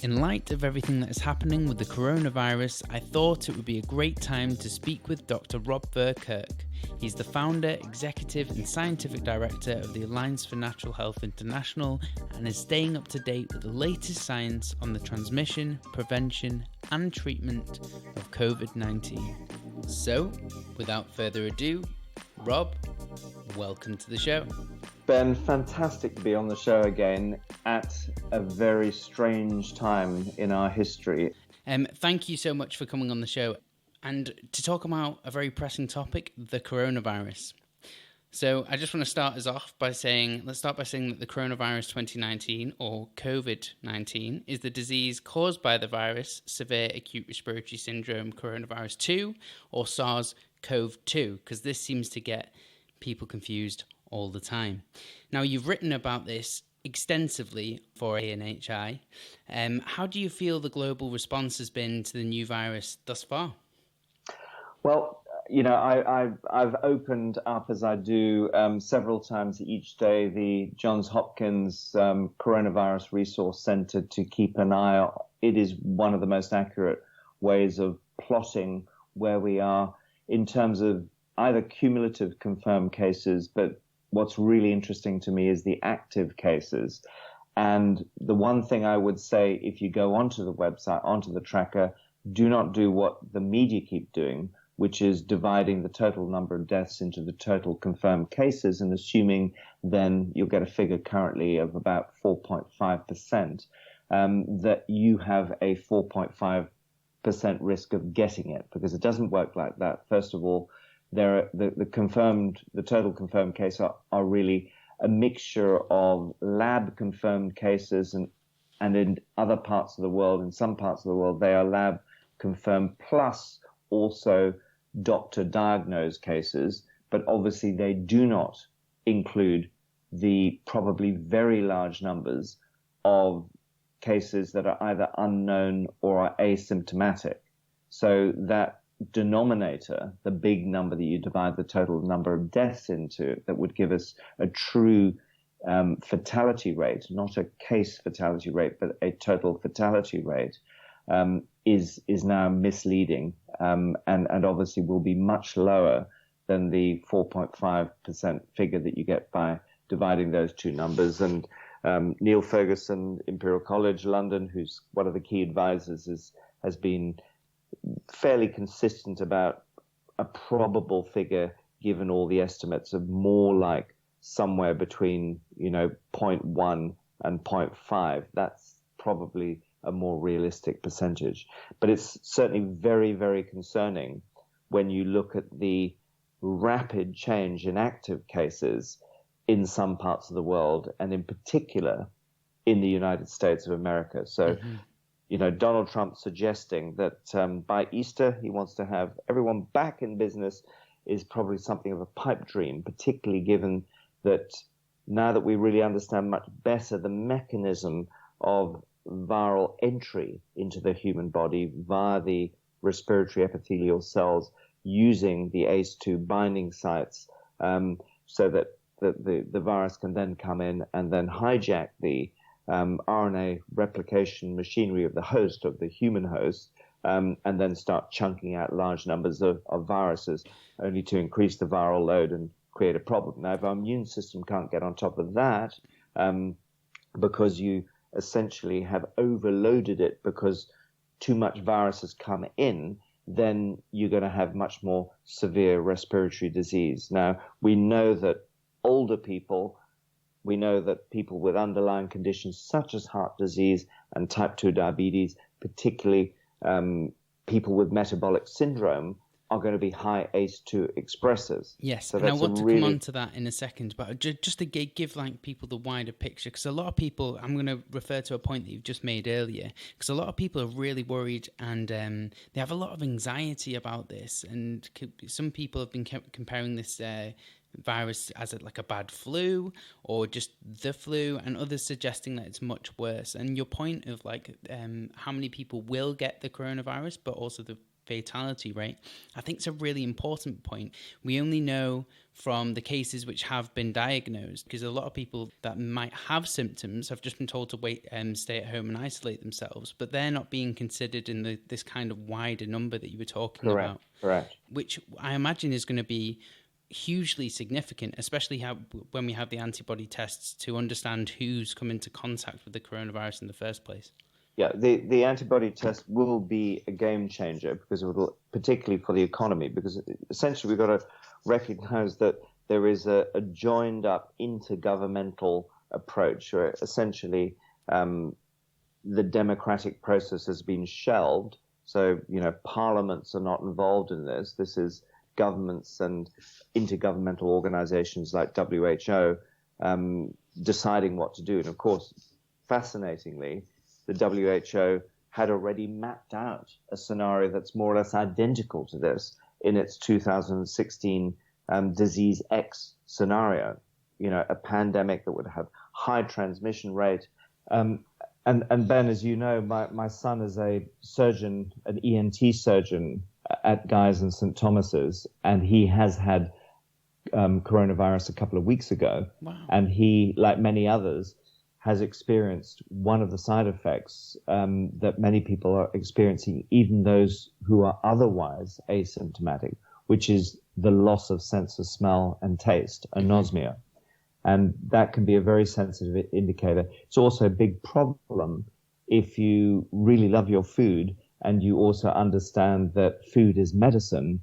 In light of everything that is happening with the coronavirus, I thought it would be a great time to speak with Dr. Rob Verkerk. He's the founder, executive and scientific director of the Alliance for Natural Health International and is staying up to date with the latest science on the transmission, prevention and treatment of COVID-19. So, without further ado, Rob, welcome to the show. Ben, fantastic to be on the show again at a very strange time in our history. Thank you so much for coming on the show and to talk about a very pressing topic, the coronavirus. So I just want to start us off by saying that the coronavirus 2019 or COVID-19 is the disease caused by the severe acute respiratory syndrome coronavirus 2 or SARS-CoV-2, because this seems to get people confused all the time. Now, you've written about this extensively for ANHI. How do you feel the global response has been to the new virus thus far? Well, you know, I've opened up, as I do several times each day, the Johns Hopkins Coronavirus Resource Center to keep an eye on. It is one of the most accurate ways of plotting where we are in terms of either cumulative confirmed cases, but what's really interesting to me is the active cases. And the one thing I would say, if you go onto the website, onto the tracker, do not do what the media keep doing, which is dividing the total number of deaths into the total confirmed cases and assuming then you'll get a figure currently of about 4.5%, that you have a 4.5% risk of getting it, because it doesn't work like that. First of all, the total confirmed cases are really a mixture of lab confirmed cases and in other parts of the world, in some parts of the world, they are lab confirmed plus also doctor diagnosed cases, but obviously they do not include the probably very large numbers of cases that are either unknown or are asymptomatic. So that denominator, the big number that you divide the total number of deaths into, that would give us a true fatality rate, not a case fatality rate, but a total fatality rate, is now misleading, and obviously will be much lower than the 4.5% figure that you get by dividing those two numbers. And Neil Ferguson, Imperial College London, who's one of the key advisors, has been fairly consistent about a probable figure, given all the estimates, of more like somewhere between 0.1 and 0.5. That's probably a more realistic percentage. But it's certainly very, very concerning when you look at the rapid change in active cases in some parts of the world, and in particular in the United States of America. So, Donald Trump suggesting that by Easter he wants to have everyone back in business is probably something of a pipe dream, particularly given that now that we really understand much better the mechanism of viral entry into the human body via the respiratory epithelial cells using the ACE2 binding sites, so that the virus can then come in and then hijack the RNA replication machinery of the host, of the human host, and then start chunking out large numbers of viruses, only to increase the viral load and create a problem. Now, if our immune system can't get on top of that, because you essentially have overloaded it because too much virus has come in, then you're going to have much more severe respiratory disease. Now, we know that older people, we know that people with underlying conditions such as heart disease and type 2 diabetes, particularly people with metabolic syndrome, are going to be high ACE2 expressors. Yes, so and I want to come on to that in a second, but just to give people the wider picture, because a lot of people, I'm going to refer to a point that you've just made earlier, because a lot of people are really worried and they have a lot of anxiety about this, and some people have been comparing this virus as like a bad flu or just the flu, and others suggesting that it's much worse. And your point of how many people will get the coronavirus, but also the fatality rate, I think it's a really important point. We only know from the cases which have been diagnosed, because a lot of people that might have symptoms have just been told to wait and stay at home and isolate themselves, but they're not being considered in this kind of wider number that you were talking about. Correct. Which I imagine is going to be hugely significant, especially when we have the antibody tests to understand who's come into contact with the coronavirus in the first place. Yeah, the antibody test will be a game changer, because it will, particularly for the economy, because essentially we've got to recognize that there is a joined up intergovernmental approach, where essentially the democratic process has been shelved. So, parliaments are not involved in this. This is governments and intergovernmental organizations like WHO deciding what to do. And of course, fascinatingly, the WHO had already mapped out a scenario that's more or less identical to this in its 2016 Disease X scenario, a pandemic that would have high transmission rate. And Ben, as you know, my son is a surgeon, an ENT surgeon at Guy's and St. Thomas's, and he has had coronavirus a couple of weeks ago. Wow. And he, like many others, has experienced one of the side effects that many people are experiencing, even those who are otherwise asymptomatic, which is the loss of sense of smell and taste, anosmia. And that can be a very sensitive indicator. It's also a big problem if you really love your food and you also understand that food is medicine.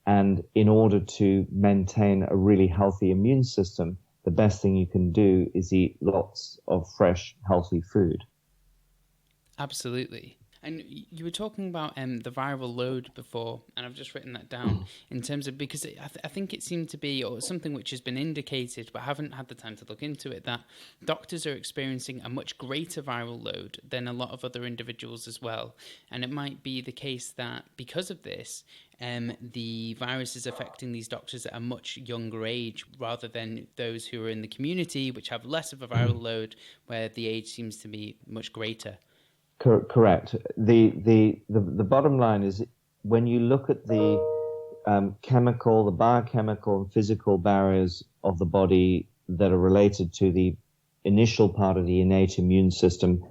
And in order to maintain a really healthy immune system, the best thing you can do is eat lots of fresh, healthy food. Absolutely. And you were talking about the viral load before, and I've just written that down in terms of, because I think it seemed to be, or something which has been indicated, but I haven't had the time to look into it, that doctors are experiencing a much greater viral load than a lot of other individuals as well. And it might be the case that because of this, the virus is affecting these doctors at a much younger age rather than those who are in the community, which have less of a viral load, where the age seems to be much greater. Correct. The bottom line is, when you look at the the biochemical and physical barriers of the body that are related to the initial part of the innate immune system,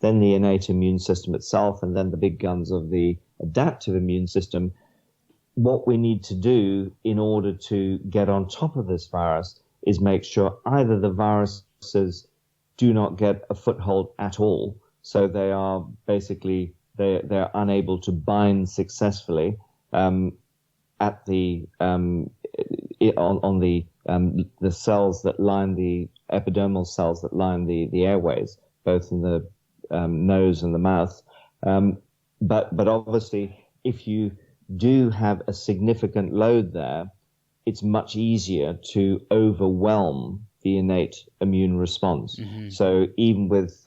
then the innate immune system itself, and then the big guns of the adaptive immune system, what we need to do in order to get on top of this virus is make sure either the viruses do not get a foothold at all, so they are basically they're unable to bind successfully at the on the cells that line the epidermal cells that line the airways, both in the nose and the mouth. But obviously, if you do have a significant load there, it's much easier to overwhelm the innate immune response. Mm-hmm. So even with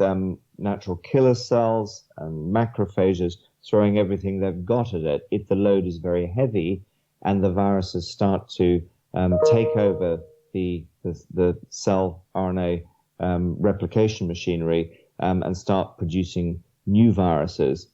natural killer cells and macrophages throwing everything they've got at it, if the load is very heavy and the viruses start to take over the cell RNA replication machinery and start producing new viruses,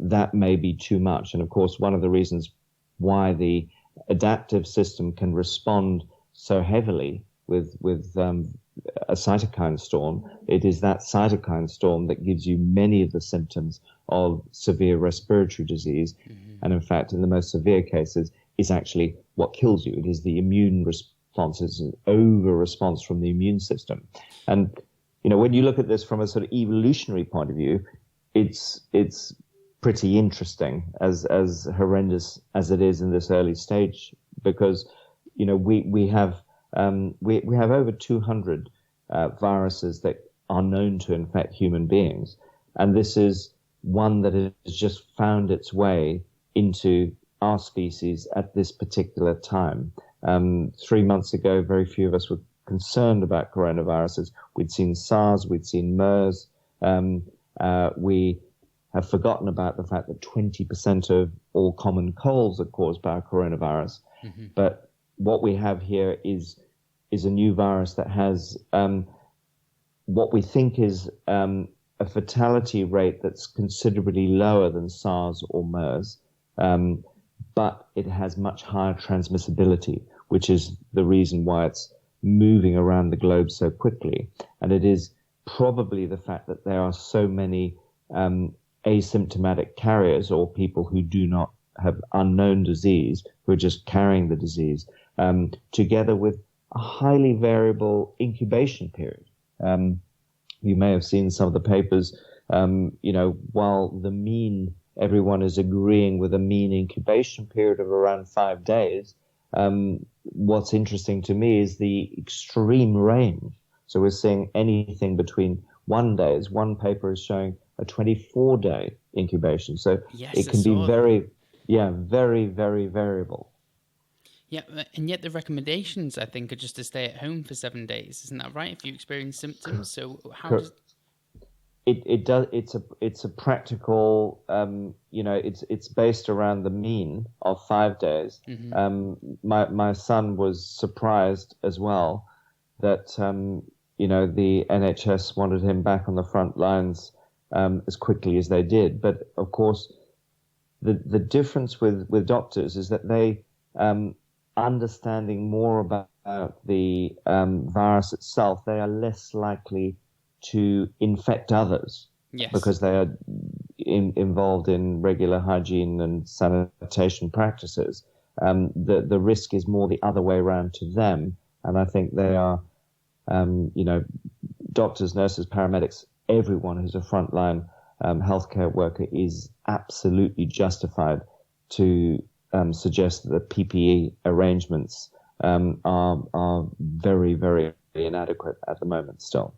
that may be too much. And of course, one of the reasons why the adaptive system can respond so heavily with a cytokine storm, it is that cytokine storm that gives you many of the symptoms of severe respiratory disease. Mm-hmm. And in fact, in the most severe cases, is actually what kills you. It is the immune response. It's an over-response from the immune system. And, when you look at this from a sort of evolutionary point of view, it's pretty interesting, as horrendous as it is in this early stage, because, we have over 200 viruses that are known to infect human beings. And this is one that has just found its way into our species at this particular time. 3 months ago, very few of us were concerned about coronaviruses. We'd seen SARS, we'd seen MERS. We have forgotten about the fact that 20% of all common colds are caused by a coronavirus. Mm-hmm. But what we have here is a new virus that has what we think is a fatality rate that's considerably lower than SARS or MERS. but it has much higher transmissibility, which is the reason why it's moving around the globe so quickly. And it is probably the fact that there are so many asymptomatic carriers, or people who do not have unknown disease, who are just carrying the disease, together with a highly variable incubation period. You may have seen some of the papers, while the mean, everyone is agreeing with a mean incubation period of around 5 days. What's interesting to me is the extreme range. So we're seeing anything between 1 day. One paper is showing a 24-day incubation. So it can be very, very variable. Yeah, and yet the recommendations, I think, are just to stay at home for 7 days. Isn't that right? If you experience symptoms, so how does it does? It's a practical. It's based around the mean of 5 days. Mm-hmm. My son was surprised as well that the NHS wanted him back on the front lines as quickly as they did. But of course, the difference with doctors is that they understanding more about the virus itself, they are less likely to infect others. Yes. Because they are involved in regular hygiene and sanitation practices. The risk is more the other way around to them, and I think they are, doctors, nurses, paramedics, everyone who's a frontline healthcare worker is absolutely justified to suggest that the PPE arrangements are very, very inadequate at the moment still.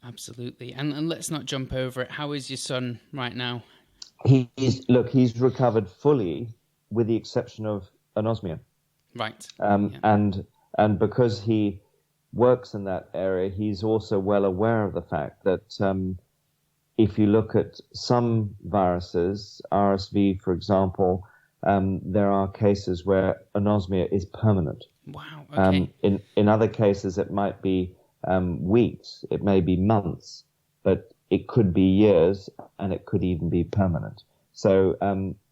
Absolutely. And let's not jump over it. How is your son right now? He's recovered fully with the exception of anosmia. Right. And because he works in that area, he's also well aware of the fact that if you look at some viruses, RSV, for example, there are cases where anosmia is permanent. Wow. Okay. In other cases, it might be weeks, it may be months, but it could be years, and it could even be permanent. So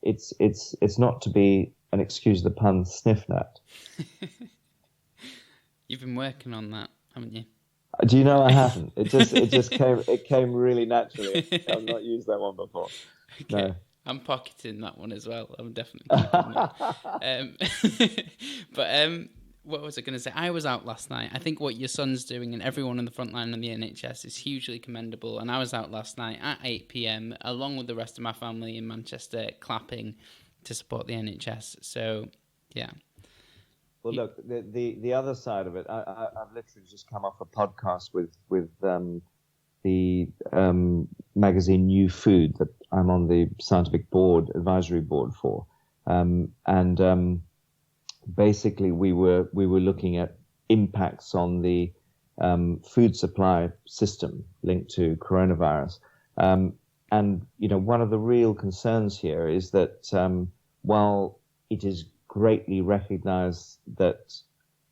it's not to be, and excuse the pun, sniffed at. You've been working on that, haven't you? Do you know I haven't? It just came really naturally. I've not used that one before. Okay. No. I'm pocketing that one as well. I'm definitely keeping it. But what was I going to say? I was out last night. I think what your son's doing and everyone on the front line on the NHS is hugely commendable. And I was out last night at 8 p.m. along with the rest of my family in Manchester, clapping to support the NHS. So, yeah. Well, look, the other side of it, I've literally just come off a podcast with the magazine New Food that I'm on the scientific advisory board for, and basically we were looking at impacts on the food supply system linked to coronavirus, and one of the real concerns here is that while it is greatly recognized that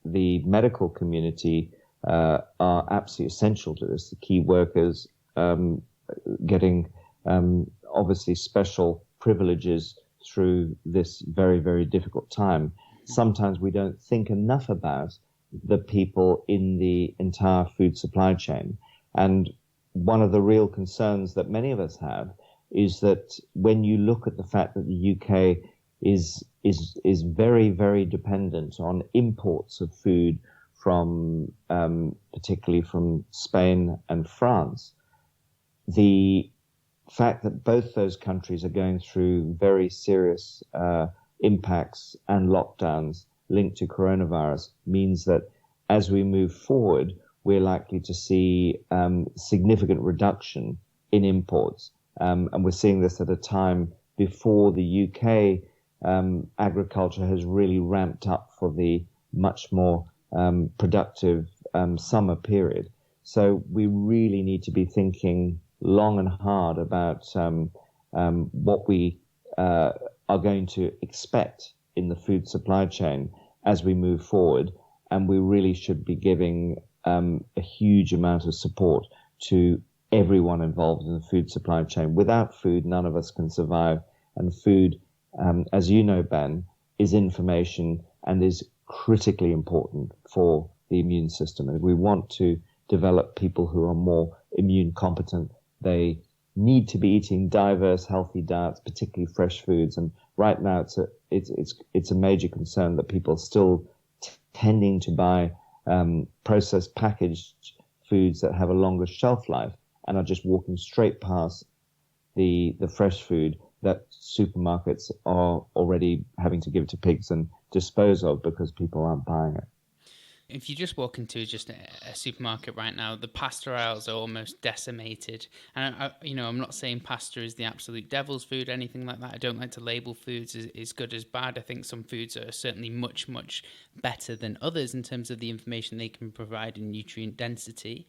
the medical community are absolutely essential to this, the key workers getting obviously special privileges through this very, very difficult time. Sometimes we don't think enough about the people in the entire food supply chain. And one of the real concerns that many of us have is that when you look at the fact that the UK is very, very dependent on imports of food from particularly from Spain and France, the fact that both those countries are going through very serious impacts and lockdowns linked to coronavirus means that as we move forward, we're likely to see significant reduction in imports. And we're seeing this at a time before the UK agriculture has really ramped up for the much more productive summer period. So we really need to be thinking long and hard about what we are going to expect in the food supply chain as we move forward. And we really should be giving a huge amount of support to everyone involved in the food supply chain. Without food, none of us can survive. And food as you know, Ben, is information and is critically important for the immune system. And we want to develop people who are more immune competent. They need to be eating diverse, healthy diets, particularly fresh foods. And right now, it's a major concern that people are still tending to buy processed, packaged foods that have a longer shelf life and are just walking straight past the fresh food that supermarkets are already having to give to pigs and dispose of because people aren't buying it. If you just walk into just a supermarket right now, the pasta aisles are almost decimated. And I'm not saying pasta is the absolute devil's food, anything like that. I don't like to label foods as good as bad. I think some foods are certainly much, much better than others in terms of the information they can provide in nutrient density.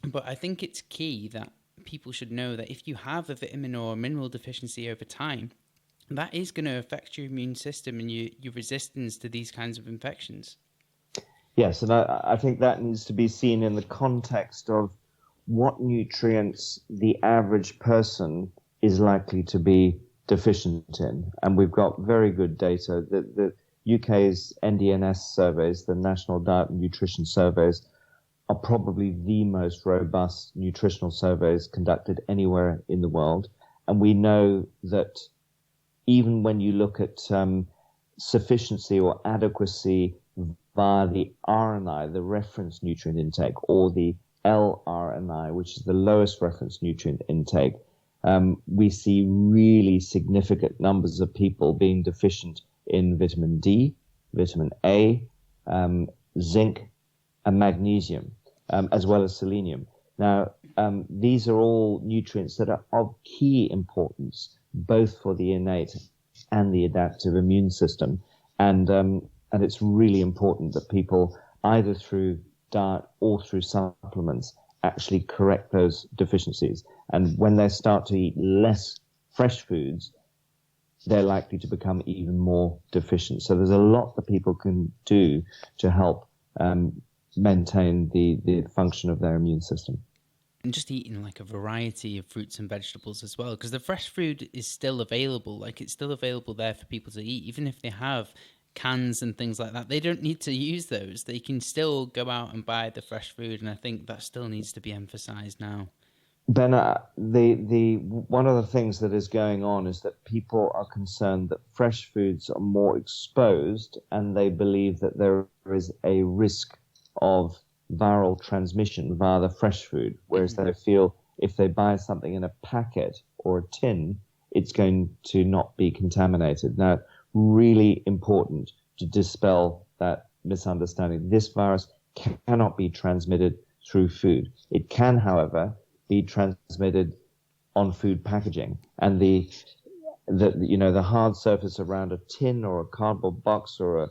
But I think it's key that people should know that if you have a vitamin or a mineral deficiency over time, that is going to affect your immune system and your resistance to these kinds of infections. Yes, and I think that needs to be seen in the context of what nutrients the average person is likely to be deficient in. And we've got very good data. The UK's NDNS surveys, the National Diet and Nutrition Surveys, are probably the most robust nutritional surveys conducted anywhere in the world. And we know that even when you look at sufficiency or adequacy via the RNI, the reference nutrient intake, or the LRNI, which is the lowest reference nutrient intake, we see really significant numbers of people being deficient in vitamin D, vitamin A, zinc, and magnesium, as well as selenium. Now, these are all nutrients that are of key importance, both for the innate and the adaptive immune system. And it's really important that people, either through diet or through supplements, actually correct those deficiencies. And when they start to eat less fresh foods, they're likely to become even more deficient. So there's a lot that people can do to help maintain the function of their immune system. And just eating like a variety of fruits and vegetables as well, because the fresh food is still available. Like, it's still available there for people to eat, even if they have cans and things like that. They don't need to use those. They can still go out and buy the fresh food, and I think that still needs to be emphasized now. Ben, the one of the things that is going on is that people are concerned that fresh foods are more exposed, and they believe that there is a risk of viral transmission via the fresh food, whereas they feel if they buy something in a packet or a tin, it's going to not be contaminated. Now, really important to dispel that misunderstanding. This virus cannot be transmitted through food. It can, however, be transmitted on food packaging, and the hard surface around a tin or a cardboard box or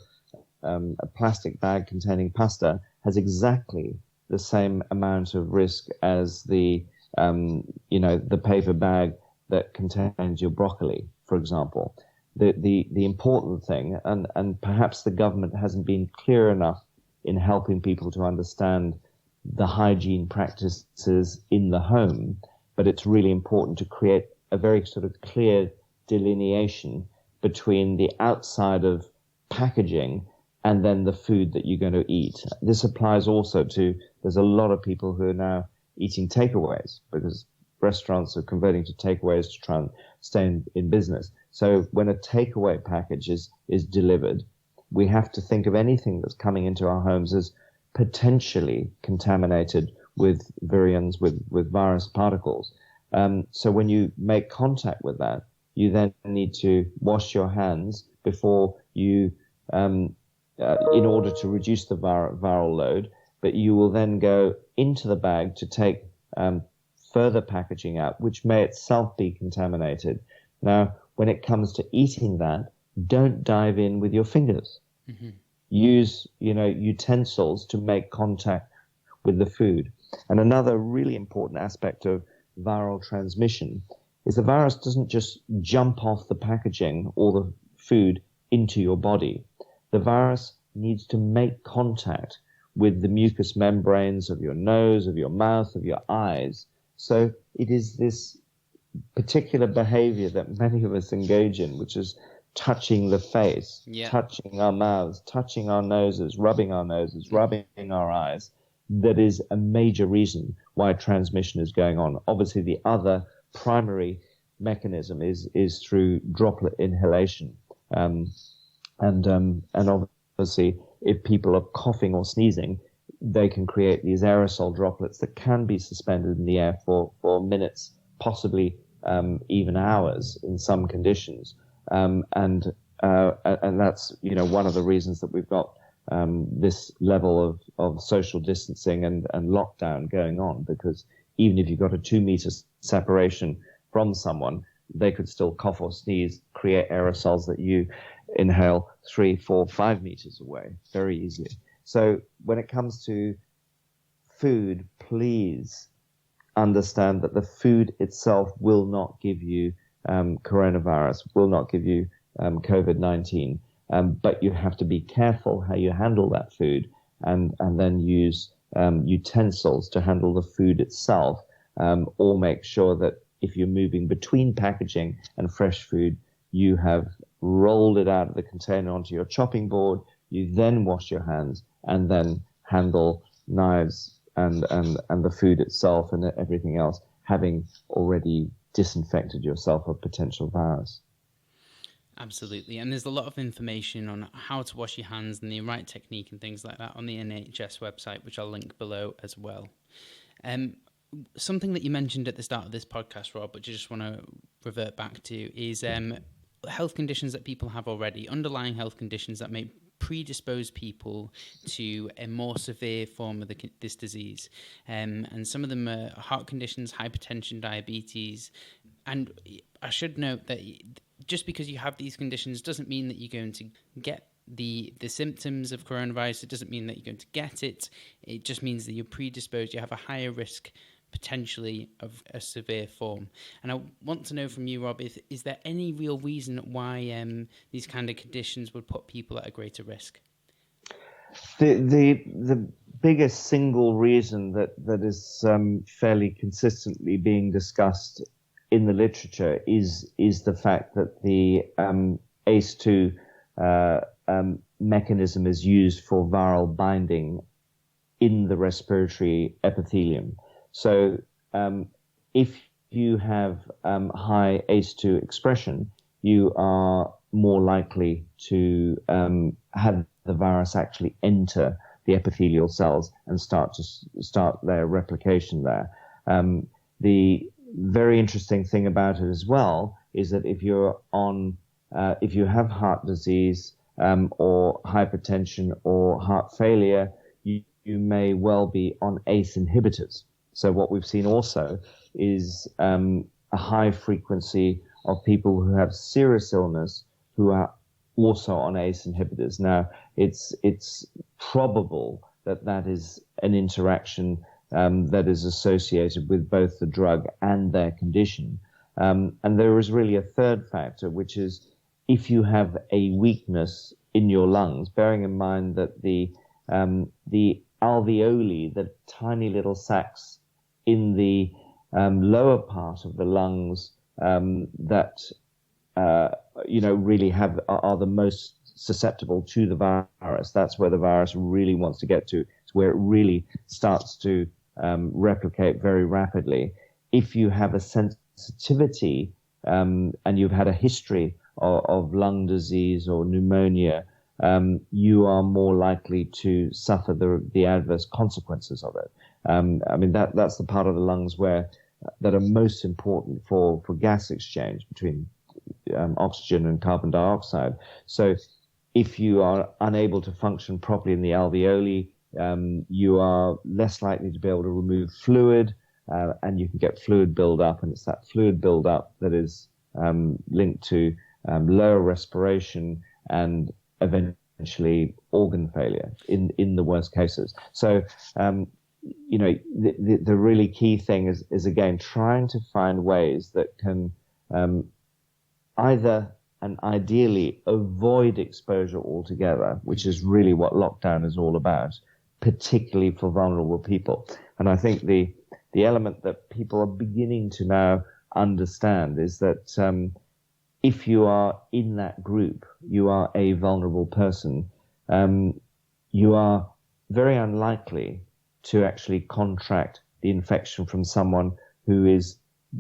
a plastic bag containing pasta has exactly the same amount of risk as the paper bag that contains your broccoli, for example. The important thing, and perhaps the government hasn't been clear enough in helping people to understand the hygiene practices in the home, but it's really important to create a very sort of clear delineation between the outside of packaging and then the food that you're going to eat. This applies also to, there's a lot of people who are now eating takeaways because restaurants are converting to takeaways to try and stay in business. So when a takeaway package is delivered, we have to think of anything that's coming into our homes as potentially contaminated with virions, with virus particles. So when you make contact with that, you then need to wash your hands before you, in order to reduce the viral load, but you will then go into the bag to take further packaging out, which may itself be contaminated. Now, when it comes to eating that, don't dive in with your fingers. Mm-hmm. Use, utensils to make contact with the food. And another really important aspect of viral transmission is the virus doesn't just jump off the packaging or the food into your body. The virus needs to make contact with the mucous membranes of your nose, of your mouth, of your eyes. So it is this particular behavior that many of us engage in, which is touching the face, Yeah. touching our mouths, touching our noses, rubbing our eyes, that is a major reason why transmission is going on. Obviously, the other primary mechanism is through droplet inhalation. And obviously, if people are coughing or sneezing, they can create these aerosol droplets that can be suspended in the air for minutes, possibly even hours in some conditions. And that's, one of the reasons that we've got this level of social distancing and lockdown going on, because even if you've got a 2-meter separation from someone, they could still cough or sneeze, create aerosols that you inhale 3, 4, 5 meters away very easily. So when it comes to food, please understand that the food itself will not give you coronavirus, will not give you COVID-19. But you have to be careful how you handle that food, and then use utensils to handle the food itself, or make sure that if you're moving between packaging and fresh food, you have rolled it out of the container onto your chopping board. You then wash your hands and then handle knives and the food itself and everything else, having already disinfected yourself of potential virus. Absolutely. And there's a lot of information on how to wash your hands and the right technique and things like that on the NHS website, which I'll link below as well. Something that you mentioned at the start of this podcast, Rob, which I just want to revert back to, is health conditions that people have already, underlying health conditions that may predispose people to a more severe form of this disease. And some of them are heart conditions, hypertension, diabetes. And I should note that just because you have these conditions doesn't mean that you're going to get the symptoms of coronavirus. It doesn't mean that you're going to get it. It just means that you're predisposed. You have a higher risk potentially of a severe form. And I want to know from you, Rob, is there any real reason why these kind of conditions would put people at a greater risk? The biggest single reason that is fairly consistently being discussed in the literature is the fact that the ACE2 mechanism is used for viral binding in the respiratory epithelium. So if you have high ACE2 expression, you are more likely to have the virus actually enter the epithelial cells and start their replication there. The very interesting thing about it as well is that if you have heart disease or hypertension or heart failure, you may well be on ACE inhibitors. So what we've seen also is a high frequency of people who have serious illness who are also on ACE inhibitors. Now, it's probable that is an interaction that is associated with both the drug and their condition. And there is really a third factor, which is if you have a weakness in your lungs, bearing in mind that the alveoli, the tiny little sacs in the lower part of the lungs that really are the most susceptible to the virus. That's where the virus really wants to get to. It's where it really starts to replicate very rapidly. If you have a sensitivity and you've had a history of lung disease or pneumonia, you are more likely to suffer the adverse consequences of it. That's the part of the lungs that are most important for gas exchange between oxygen and carbon dioxide. So if you are unable to function properly in the alveoli, you are less likely to be able to remove fluid, and you can get fluid buildup, and it's that fluid buildup that is linked to lower respiration and eventually organ failure in the worst cases. So the really key thing is again trying to find ways that can either and ideally avoid exposure altogether, which is really what lockdown is all about, particularly for vulnerable people. And I think the element that people are beginning to now understand is that if you are in that group, you are a vulnerable person. You are very unlikely to actually contract the infection from someone who is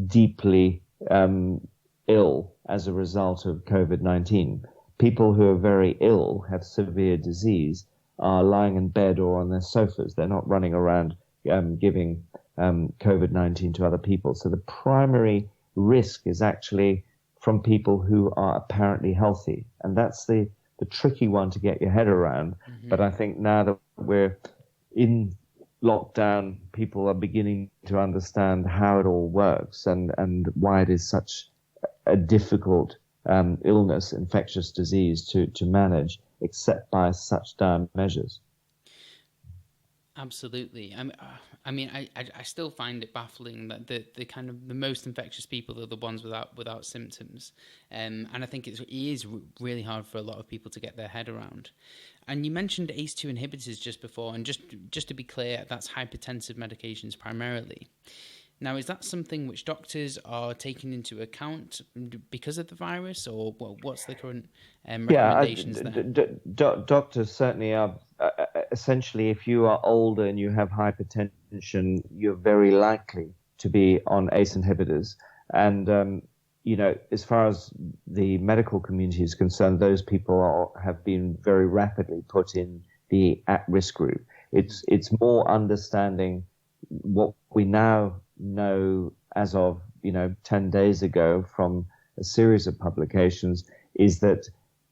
deeply ill as a result of COVID-19. People who are very ill, have severe disease, are lying in bed or on their sofas. They're not running around giving COVID-19 to other people. So the primary risk is actually from people who are apparently healthy. And that's the tricky one to get your head around. Mm-hmm. But I think now that we're in lockdown, people are beginning to understand how it all works and why it is such a difficult illness, infectious disease to manage, except by such dire measures. Absolutely. I mean, I still find it baffling that the kind of the most infectious people are the ones without symptoms, and I think it is really hard for a lot of people to get their head around. And you mentioned ACE2 inhibitors just before, and just to be clear, that's hypertensive medications primarily. Now, is that something which doctors are taking into account because of the virus, or what's the current recommendations there? Doctors certainly are. Essentially, if you are older and you have hypertension, you're very likely to be on ACE inhibitors. And, as far as the medical community is concerned, those people have been very rapidly put in the at-risk group. It's more understanding what we now know as of 10 days ago from a series of publications is that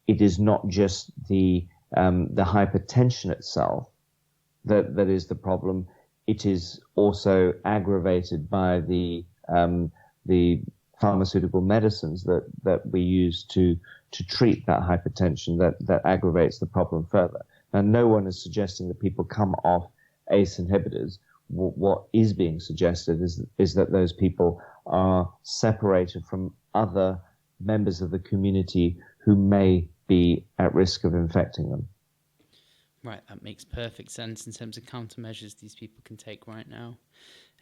it is not just the hypertension itself that is the problem. It is also aggravated by the pharmaceutical medicines that we use to treat that hypertension that aggravates the problem further. And no one is suggesting that people come off ACE inhibitors. What is being suggested is that those people are separated from other members of the community who may be at risk of infecting them. Right, that makes perfect sense in terms of countermeasures these people can take right now.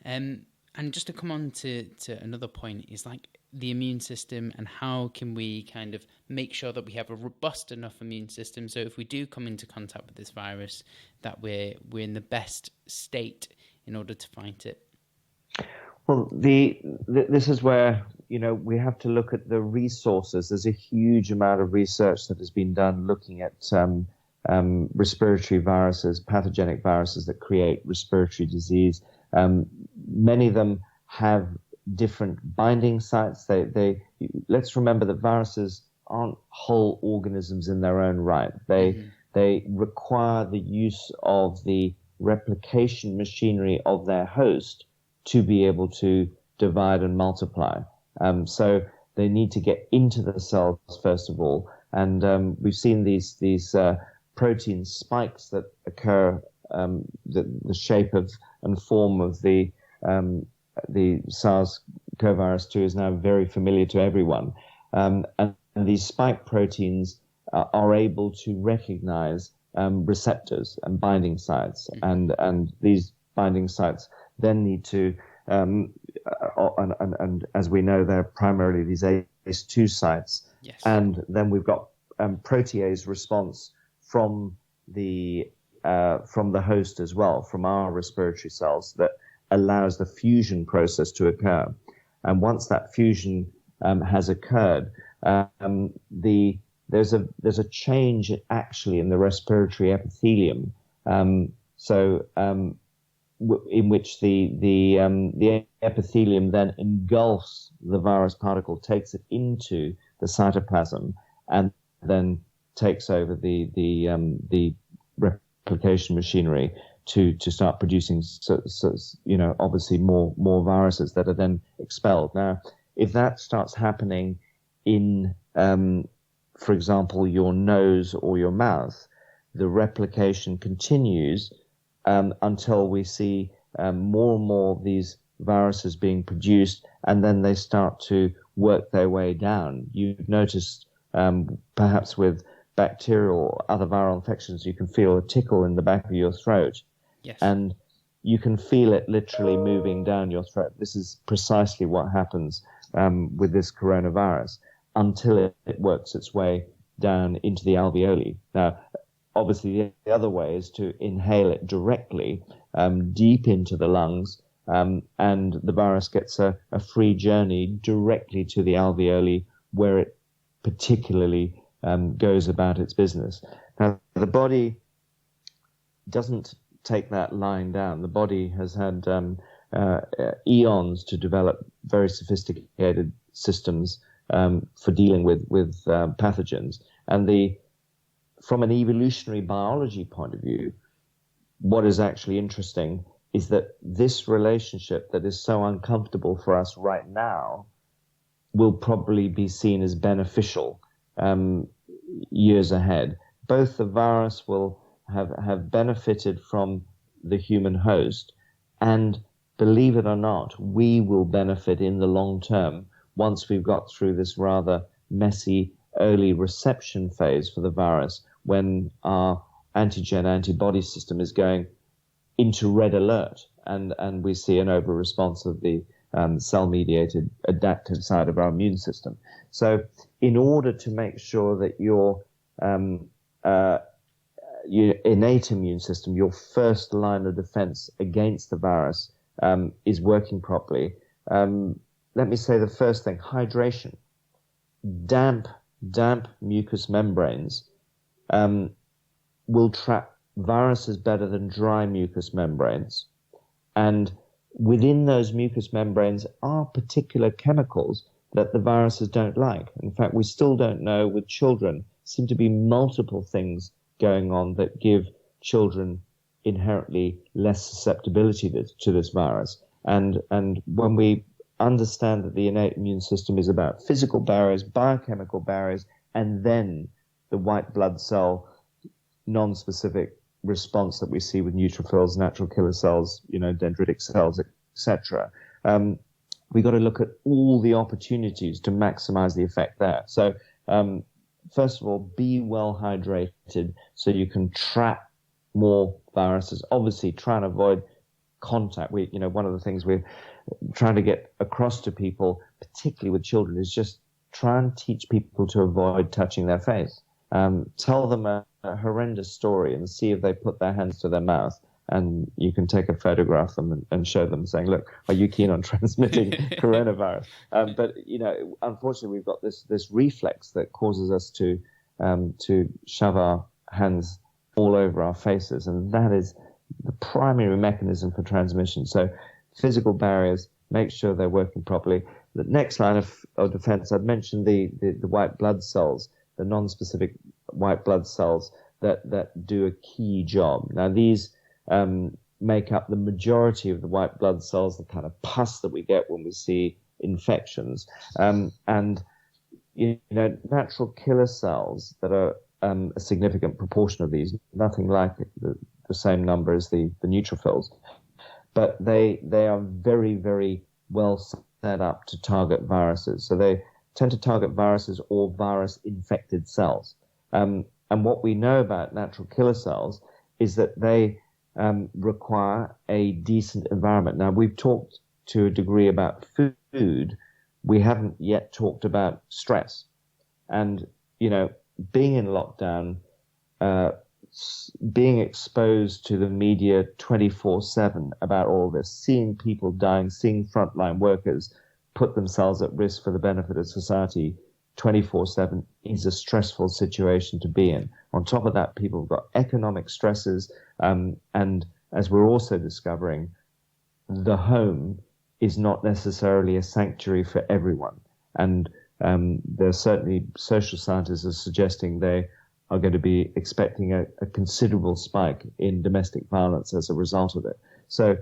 And just to come on to another point is like the immune system and how can we kind of make sure that we have a robust enough immune system so if we do come into contact with this virus that we're in the best state in order to fight it. Well, this is where we have to look at the resources. There's a huge amount of research that has been done looking at respiratory viruses, pathogenic viruses that create respiratory disease. Many of them have different binding sites. Let's remember that viruses aren't whole organisms in their own right. They require the use of the replication machinery of their host to be able to divide and multiply. So they need to get into the cells first of all. And we've seen these protein spikes that occur. The shape of and form of the SARS-CoV-2 is now very familiar to everyone. And these spike proteins are able to recognize receptors and binding sites, and these binding sites then need to, and as we know, they're primarily these ACE2 sites, yes. And then we've got protease response from the host as well, from our respiratory cells, that allows the fusion process to occur. And once that fusion has occurred, there's a change actually in the respiratory epithelium, in which the epithelium then engulfs the virus particle, takes it into the cytoplasm, and then takes over the replication machinery to start producing obviously more viruses that are then expelled. Now, if that starts happening in for example, your nose or your mouth, the replication continues until we see more and more of these viruses being produced, and then they start to work their way down. You've noticed perhaps with bacterial or other viral infections, you can feel a tickle in the back of your throat. Yes. And you can feel it literally moving down your throat. This is precisely what happens with this coronavirus. until it works its way down into the alveoli. Now, obviously, the other way is to inhale it directly deep into the lungs, and the virus gets a free journey directly to the alveoli, where it particularly goes about its business. Now, the body doesn't take that lying down. The body has had eons to develop very sophisticated systems for dealing with pathogens. And from an evolutionary biology point of view, what is actually interesting is that this relationship that is so uncomfortable for us right now will probably be seen as beneficial years ahead. Both the virus will have benefited from the human host, and believe it or not, we will benefit in the long term once we've got through this rather messy early reception phase for the virus, when our antigen-antibody system is going into red alert, and we see an over-response of the cell-mediated adaptive side of our immune system. So in order to make sure that your innate immune system, your first line of defense against the virus, is working properly, let me say the first thing: hydration. Damp mucous membranes will trap viruses better than dry mucous membranes. And within those mucous membranes are particular chemicals that the viruses don't like. In fact, we still don't know with children. Seem to be multiple things going on that give children inherently less susceptibility to this virus. And when we understand that the innate immune system is about physical barriers, biochemical barriers, and then the white blood cell non-specific response that we see with neutrophils, natural killer cells, dendritic cells, etc. We got to look at all the opportunities to maximize the effect there. So, first of all, be well hydrated so you can trap more viruses. Obviously, try and avoid contact. One of the things we're trying to get across to people, particularly with children, is just try and teach people to avoid touching their face. Tell them a horrendous story and see if they put their hands to their mouth, and you can take a photograph of them and show them, saying, "Look, are you keen on transmitting coronavirus?" But unfortunately, we've got this reflex that causes us to shove our hands all over our faces, and that is the primary mechanism for transmission. So, physical barriers, make sure they're working properly. The next line of defense, I'd mentioned the white blood cells, the non-specific white blood cells that do a key job. Now, these make up the majority of the white blood cells, the kind of pus that we get when we see infections. And natural killer cells that are a significant proportion of these, nothing like the same number as the neutrophils, but they are very, very well set up to target viruses. So they tend to target viruses or virus-infected cells. And what we know about natural killer cells is that they require a decent environment. Now, we've talked to a degree about food. We haven't yet talked about stress. And, being in lockdown, being exposed to the media 24/7 about all this, seeing people dying, seeing frontline workers put themselves at risk for the benefit of society 24/7 is a stressful situation to be in. On top of that, people have got economic stresses, and as we're also discovering, the home is not necessarily a sanctuary for everyone. And there's certainly social scientists are suggesting they are going to be expecting a considerable spike in domestic violence as a result of it. So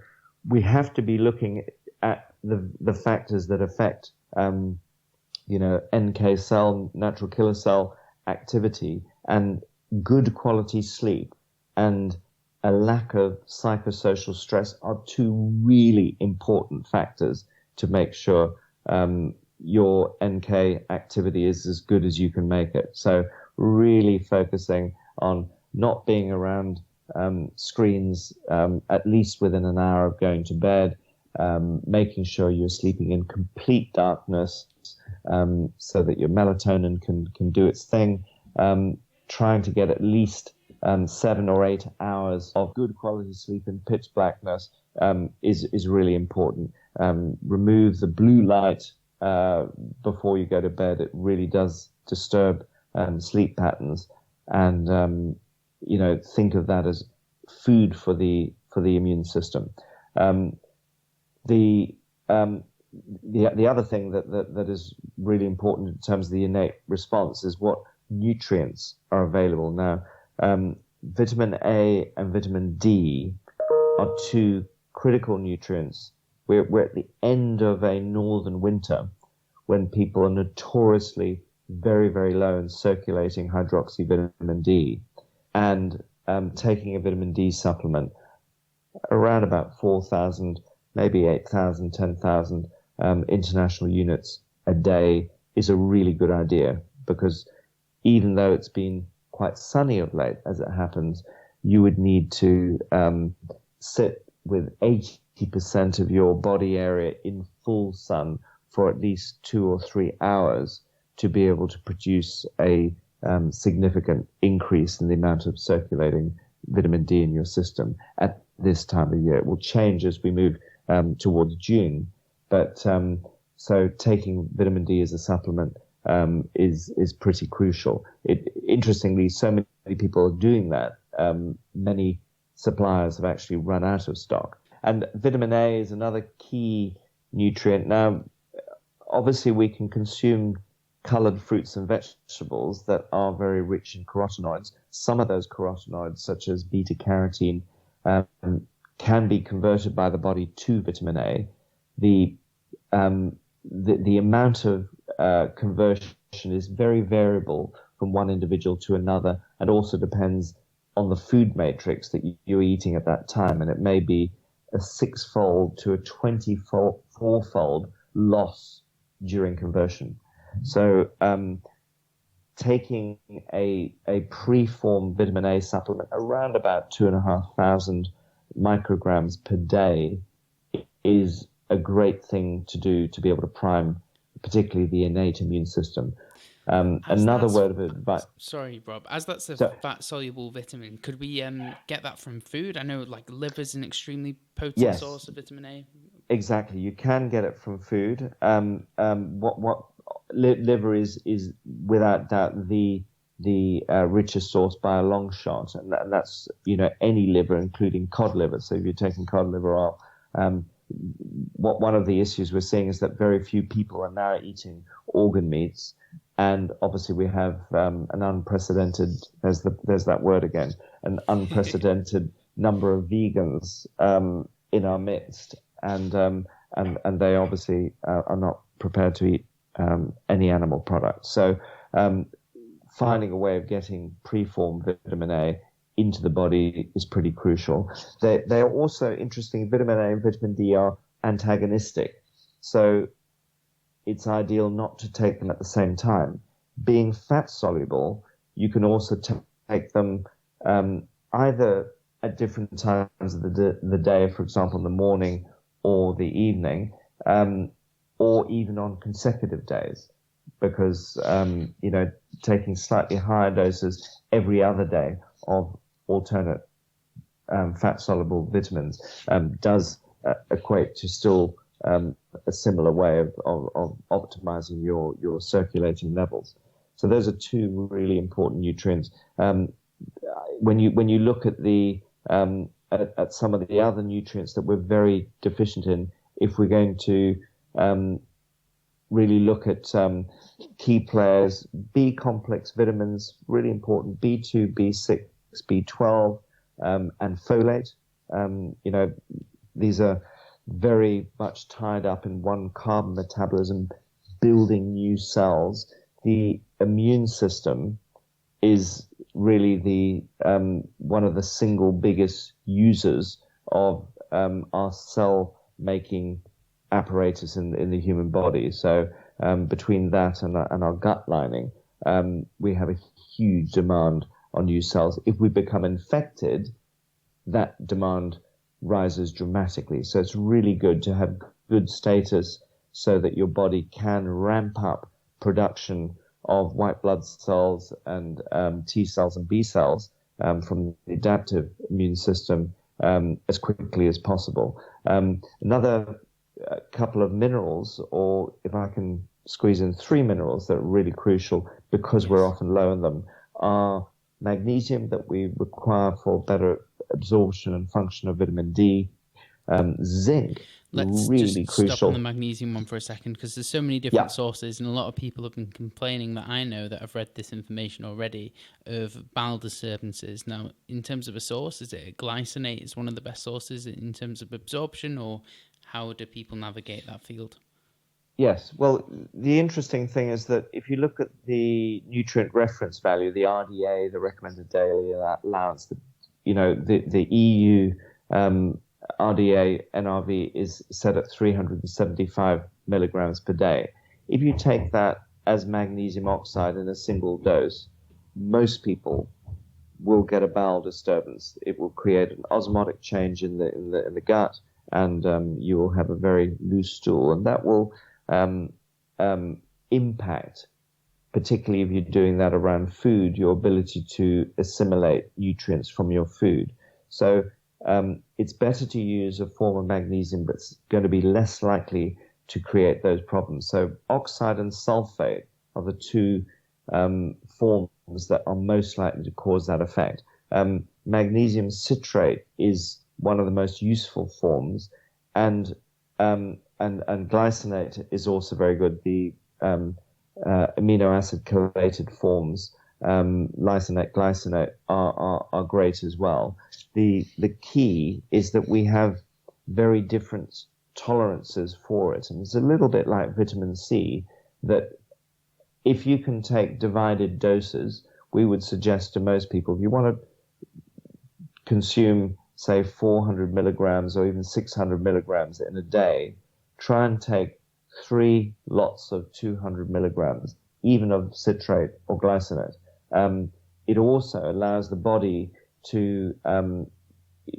we have to be looking at the factors that affect NK cell, natural killer cell activity, and good quality sleep and a lack of psychosocial stress are two really important factors to make sure your NK activity is as good as you can make it. So really focusing on not being around screens at least within an hour of going to bed, making sure you're sleeping in complete darkness, so that your melatonin can do its thing. Trying to get at least 7 or 8 hours of good quality sleep in pitch blackness is really important. Remove the blue light before you go to bed. It really does disturb sleep patterns, and think of that as food for the immune system. The other thing that is really important in terms of the innate response is what nutrients are available. Now, vitamin A and vitamin D are two critical nutrients. We're at the end of a northern winter when people are notoriously very, very low in circulating hydroxyvitamin D, and taking a vitamin D supplement around about 4,000, maybe 8,000, 10,000 international units a day is a really good idea, because even though it's been quite sunny of late, as it happens, you would need to sit with 80% of your body area in full sun for at least 2 or 3 hours to be able to produce a significant increase in the amount of circulating vitamin D in your system at this time of year. It will change as we move towards June, but so taking vitamin D as a supplement is pretty crucial. Interestingly, so many people are doing that. Many suppliers have actually run out of stock. And vitamin A is another key nutrient. Now, obviously, we can consume colored fruits and vegetables that are very rich in carotenoids. Some of those carotenoids, such as beta-carotene, can be converted by the body to vitamin A. The amount of conversion is very variable from one individual to another, and also depends on the food matrix that you're eating at that time. And it may be a 6-fold to a 24-fold loss during conversion. So taking a preformed vitamin A supplement around about 2,500 micrograms per day is a great thing to do to be able to prime particularly the innate immune system. Another word of advice. Sorry, Rob. As that's a fat-soluble vitamin, could we get that from food? I know, like, liver is an extremely potent source of vitamin A. Exactly, you can get it from food. Liver is without doubt the richest source by a long shot, and that's any liver, including cod liver. So if you're taking cod liver oil, one of the issues we're seeing is that very few people are now eating organ meats. And obviously we have an unprecedented, there's that word again, an unprecedented number of vegans in our midst, and they obviously are not prepared to eat any animal products. So finding a way of getting preformed vitamin A into the body is pretty crucial. They are also interesting. Vitamin A and vitamin D are antagonistic, so it's ideal not to take them at the same time. Being fat soluble, you can also take them either at different times of the day, for example, in the morning or the evening, or even on consecutive days, because taking slightly higher doses every other day of alternate fat soluble vitamins does equate to still a similar way of optimizing your circulating levels. So those are two really important nutrients. When you look at at some of the other nutrients that we're very deficient in, if we're going to really look at key players, B complex vitamins, really important, B2, B6, B12, and folate. These are very much tied up in one carbon metabolism, building new cells. The immune system is really the one of the single biggest users of our cell making apparatus in the human body. So between that and our gut lining, we have a huge demand on new cells. If we become infected, that demand rises dramatically. So it's really good to have good status so that your body can ramp up production of white blood cells and T cells and B cells from the adaptive immune system as quickly as possible. Another couple of minerals, or if I can squeeze in 3 minerals that are really crucial because we're often low in them, are magnesium, that we require for better absorption and function of vitamin D, zinc. Let's really just crucial. stop on the magnesium one for a second, because there's so many different sources, and a lot of people have been complaining that I know that have read this information already of bowel disturbances. Now, in terms of a source, is it glycinate is one of the best sources in terms of absorption, or how do people navigate that field? Yes. Well, the interesting thing is that if you look at the nutrient reference value, the RDA, the recommended daily allowance, the EU RDA NRV is set at 375 milligrams per day. If you take that as magnesium oxide in a single dose, most people will get a bowel disturbance. It will create an osmotic change in the gut, and you will have a very loose stool, and that will impact, particularly if you're doing that around food, your ability to assimilate nutrients from your food. So it's better to use a form of magnesium that's going to be less likely to create those problems. So oxide and sulfate are the 2 forms that are most likely to cause that effect. Magnesium citrate is one of the most useful forms, and glycinate is also very good. The amino acid chelated forms, lysine, glycinate, are great as well. The key is that we have very different tolerances for it, and it's a little bit like vitamin C, that if you can take divided doses, we would suggest to most people, if you want to consume, say, 400 milligrams or even 600 milligrams in a day, try and take 3 lots of 200 milligrams, even of citrate or glycinate. It also allows the body to,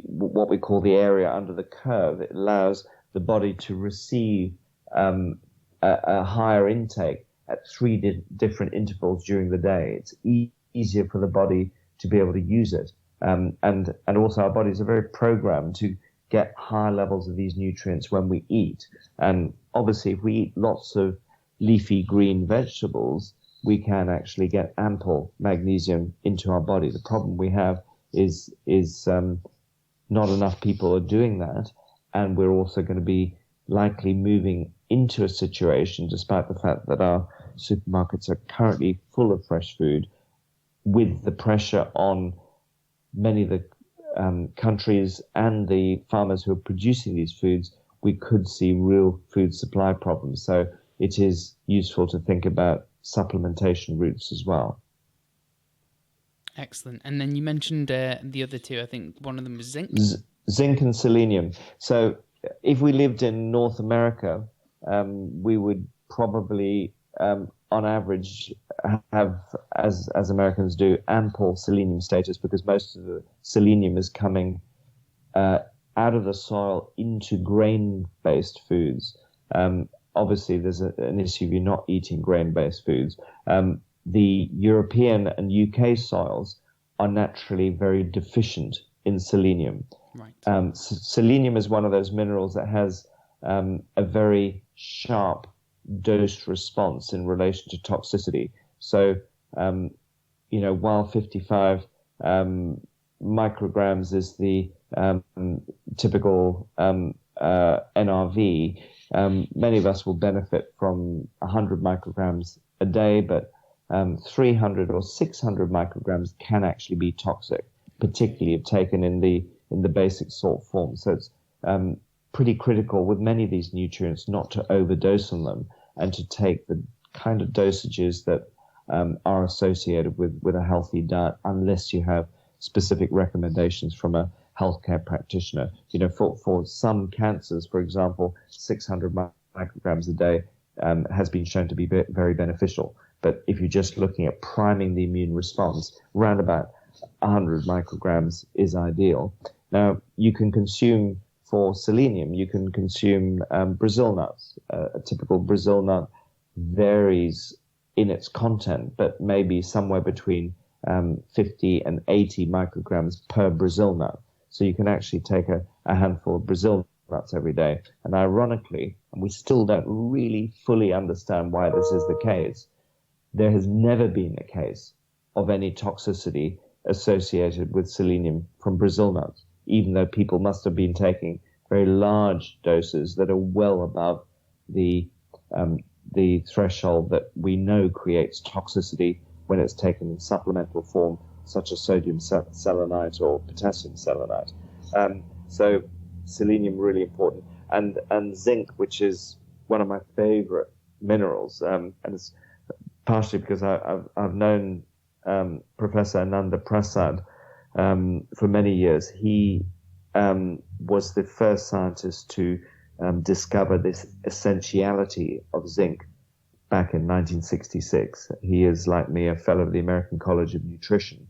what we call the area under the curve, it allows the body to receive a higher intake at 3 different intervals during the day. It's easier for the body to be able to use it. And also our bodies are very programmed to get higher levels of these nutrients when we eat. And obviously, if we eat lots of leafy green vegetables, we can actually get ample magnesium into our body. The problem we have is not enough people are doing that, and we're also going to be likely moving into a situation, despite the fact that our supermarkets are currently full of fresh food, with the pressure on many of the countries and the farmers who are producing these foods, we could see real food supply problems. So it is useful to think about supplementation routes as well. Excellent. And then you mentioned the other 2. I think one of them was zinc. Zinc and selenium. So if we lived in North America, we would probably, on average, have, as Americans do, ample selenium status, because most of the selenium is coming out of the soil into grain-based foods. Obviously, there's an issue if you're not eating grain-based foods. The European and UK soils are naturally very deficient in selenium. Right. Selenium is one of those minerals that has a very sharp dose response in relation to toxicity. So, while 55 micrograms is the typical NRV, many of us will benefit from 100 micrograms a day, but 300 or 600 micrograms can actually be toxic, particularly if taken in the basic salt form. So it's pretty critical with many of these nutrients not to overdose on them, and to take the kind of dosages that are associated with a healthy diet, unless you have specific recommendations from a healthcare practitioner. For some cancers, for example, 600 micrograms a day has been shown to be very beneficial. But if you're just looking at priming the immune response, around about 100 micrograms is ideal. Now, you can consume, for selenium, you can consume Brazil nuts. A typical Brazil nut varies in its content, but maybe somewhere between 50 and 80 micrograms per Brazil nut. So you can actually take a handful of Brazil nuts every day. And ironically, and we still don't really fully understand why this is the case, there has never been a case of any toxicity associated with selenium from Brazil nuts, even though people must have been taking very large doses that are well above the threshold that we know creates toxicity when it's taken in supplemental form, such as sodium selenite or potassium selenite. So selenium really important, and zinc, which is one of my favorite minerals, and it's partially because I've known Professor Ananda Prasad for many years. He was the first scientist to discover this essentiality of zinc back in 1966. He is, like me, a fellow of the American College of Nutrition,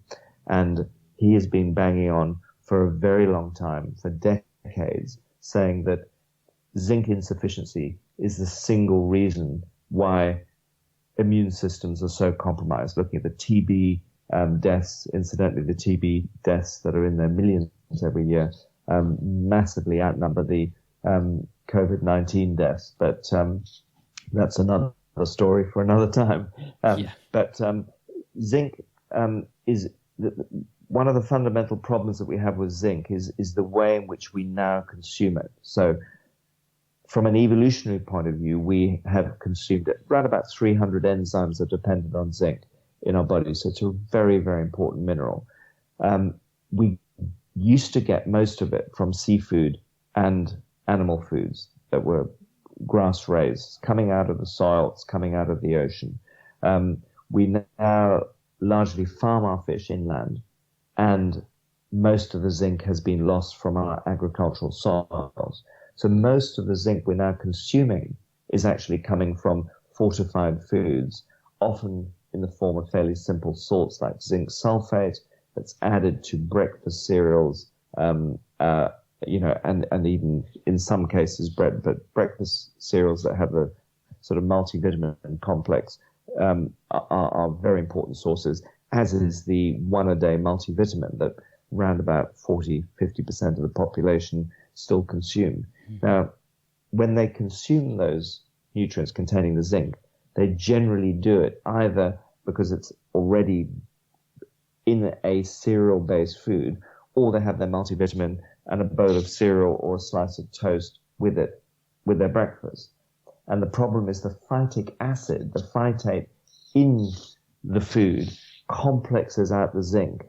and he has been banging on for a very long time, for decades, saying that zinc insufficiency is the single reason why immune systems are so compromised. Looking at the TB deaths, incidentally, the TB deaths that are in their millions every year massively outnumber the COVID-19 deaths, but that's another story for another time. But zinc is one of the fundamental problems that we have with zinc is the way in which we now consume it. So from an evolutionary point of view, we have consumed it. Around about 300 enzymes are dependent on zinc in our bodies, so it's a very, very important mineral. We used to get most of it from seafood and animal foods that were grass-raised, coming out of the soil, it's coming out of the ocean. We now largely farm our fish inland, and most of the zinc has been lost from our agricultural soils. So most of the zinc we're now consuming is actually coming from fortified foods, often in the form of fairly simple salts like zinc sulfate that's added to breakfast cereals, and even in some cases breakfast cereals that have a sort of multivitamin complex are very important sources, as is the one-a-day multivitamin that around about 40-50% of the population still consume. Mm-hmm. Now, when they consume those nutrients containing the zinc, they generally do it either because it's already in a cereal-based food, or they have their multivitamin and a bowl of cereal or a slice of toast with it, with their breakfast. And the problem is the phytic acid, the phytate in the food, complexes out the zinc.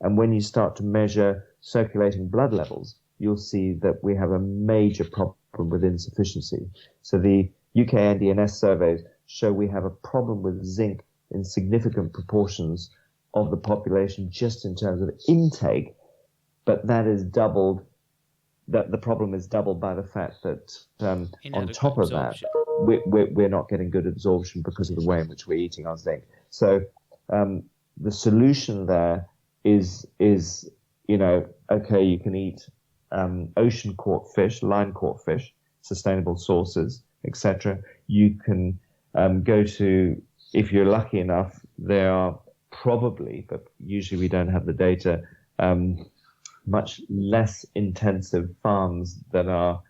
And when you start to measure circulating blood levels, you'll see that we have a major problem with insufficiency. So the UK NDNS surveys show we have a problem with zinc in significant proportions of the population just in terms of intake, but that is doubled, that the problem is doubled by the fact that on top of that, we're not getting good absorption because of the way in which we're eating our zinc. So the solution there is okay, you can eat ocean caught fish, line caught fish, sustainable sources, etc. You can go to, if you're lucky enough, there are probably, but usually we don't have the data, much less intensive farms that are,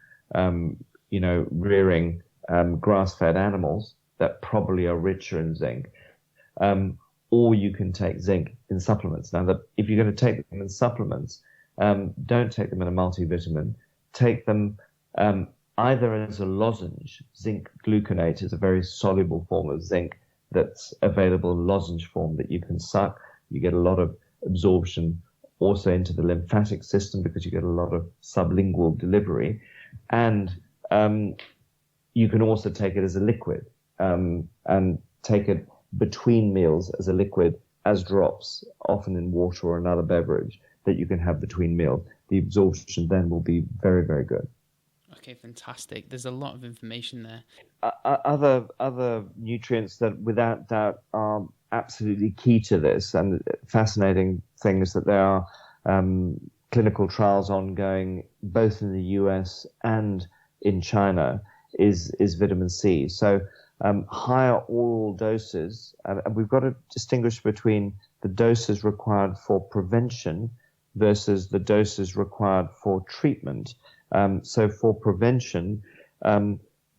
rearing grass-fed animals that probably are richer in zinc. Or you can take zinc in supplements. Now, if you're going to take them in supplements, don't take them in a multivitamin. Take them either as a lozenge. Zinc gluconate is a very soluble form of zinc that's available in lozenge form that you can suck. You get a lot of absorption also into the lymphatic system because you get a lot of sublingual delivery. And you can also take it as a liquid and take it between meals as a liquid, as drops, often in water or another beverage that you can have between meals. The absorption then will be very, very good. Okay, fantastic. There's a lot of information there. Other nutrients that without doubt are absolutely key to this, and fascinating thing is that there are clinical trials ongoing both in the US and in China, is vitamin C. So higher oral doses, and we've got to distinguish between the doses required for prevention versus the doses required for treatment. So for prevention,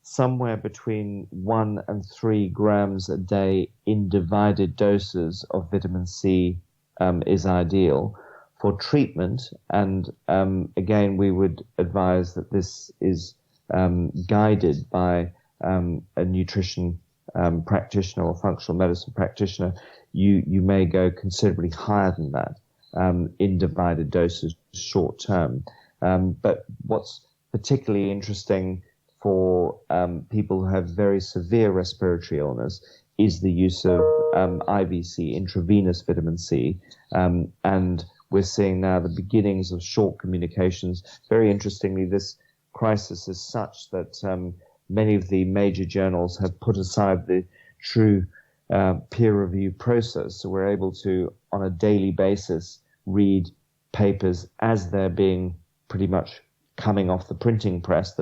somewhere between 1 and 3 grams a day in divided doses of vitamin C is ideal. For treatment, and again, we would advise that this is guided by a nutrition practitioner or functional medicine practitioner. You may go considerably higher than that in divided doses short term. But what's particularly interesting for people who have very severe respiratory illness is the use of IVC, intravenous vitamin C, and we're seeing now the beginnings of short communications. Very interestingly, this crisis is such that many of the major journals have put aside the true peer review process. So we're able to, on a daily basis, read papers as they're being pretty much coming off the printing press.